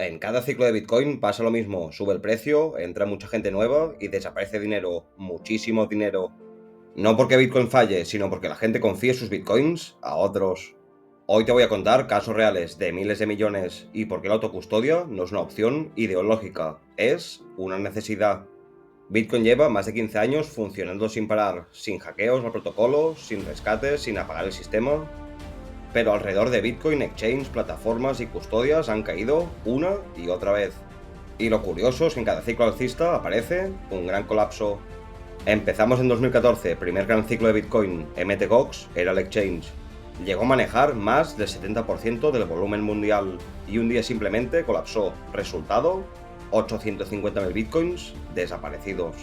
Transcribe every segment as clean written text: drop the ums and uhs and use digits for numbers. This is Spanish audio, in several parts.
En cada ciclo de Bitcoin pasa lo mismo, sube el precio, entra mucha gente nueva y desaparece dinero, muchísimo dinero. No porque Bitcoin falle, sino porque la gente confía sus Bitcoins a otros. Hoy te voy a contar casos reales de miles de millones y por qué la autocustodia no es una opción ideológica, es una necesidad. Bitcoin lleva más de 15 años funcionando sin parar, sin hackeos al protocolo, sin rescates, sin apagar el sistema. Pero alrededor de Bitcoin, exchange, plataformas y custodias han caído una y otra vez. Y lo curioso es que en cada ciclo alcista aparece un gran colapso. Empezamos en 2014, primer gran ciclo de Bitcoin, Mt. Gox era el exchange. Llegó a manejar más del 70% del volumen mundial y un día simplemente colapsó. Resultado, 850.000 Bitcoins desaparecidos.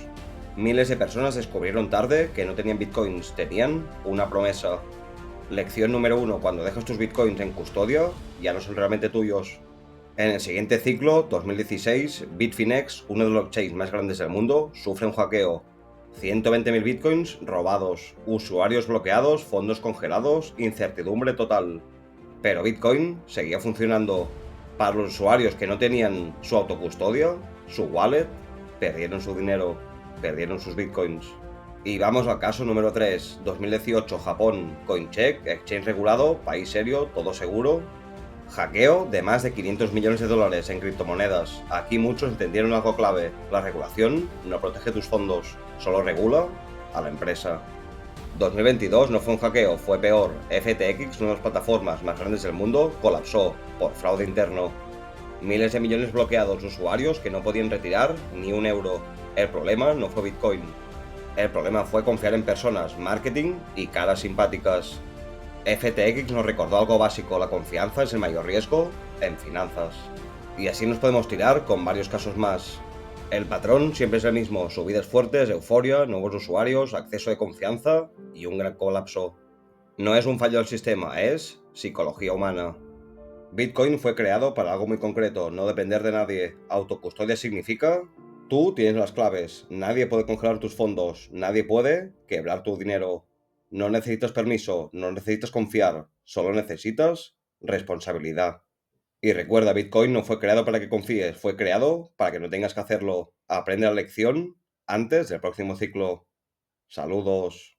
Miles de personas descubrieron tarde que no tenían Bitcoins, tenían una promesa. Lección número 1. Cuando dejas tus Bitcoins en custodia, ya no son realmente tuyos. En el siguiente ciclo, 2016, Bitfinex, uno de los exchanges más grandes del mundo, sufre un hackeo. 120.000 Bitcoins robados, usuarios bloqueados, fondos congelados, incertidumbre total. Pero Bitcoin seguía funcionando. Para los usuarios que no tenían su autocustodia, su wallet, perdieron su dinero, perdieron sus Bitcoins. Y vamos al caso número 3, 2018, Japón, Coincheck, exchange regulado, país serio, todo seguro. Hackeo de más de 500 millones de dólares en criptomonedas. Aquí muchos entendieron algo clave. La regulación no protege tus fondos, solo regula a la empresa. 2022 no fue un hackeo, fue peor. FTX, una de las plataformas más grandes del mundo, colapsó por fraude interno. Miles de millones bloqueados de usuarios que no podían retirar ni un euro. El problema no fue Bitcoin. El problema fue confiar en personas, marketing y caras simpáticas. FTX nos recordó algo básico, la confianza es el mayor riesgo en finanzas. Y así nos podemos tirar con varios casos más. El patrón siempre es el mismo, subidas fuertes, euforia, nuevos usuarios, acceso de confianza y un gran colapso. No es un fallo del sistema, es psicología humana. Bitcoin fue creado para algo muy concreto, no depender de nadie. Autocustodia significa, tú tienes las claves, nadie puede congelar tus fondos, nadie puede quebrar tu dinero. No necesitas permiso, no necesitas confiar, solo necesitas responsabilidad. Y recuerda, Bitcoin no fue creado para que confíes, fue creado para que no tengas que hacerlo. Aprende la lección antes del próximo ciclo. Saludos.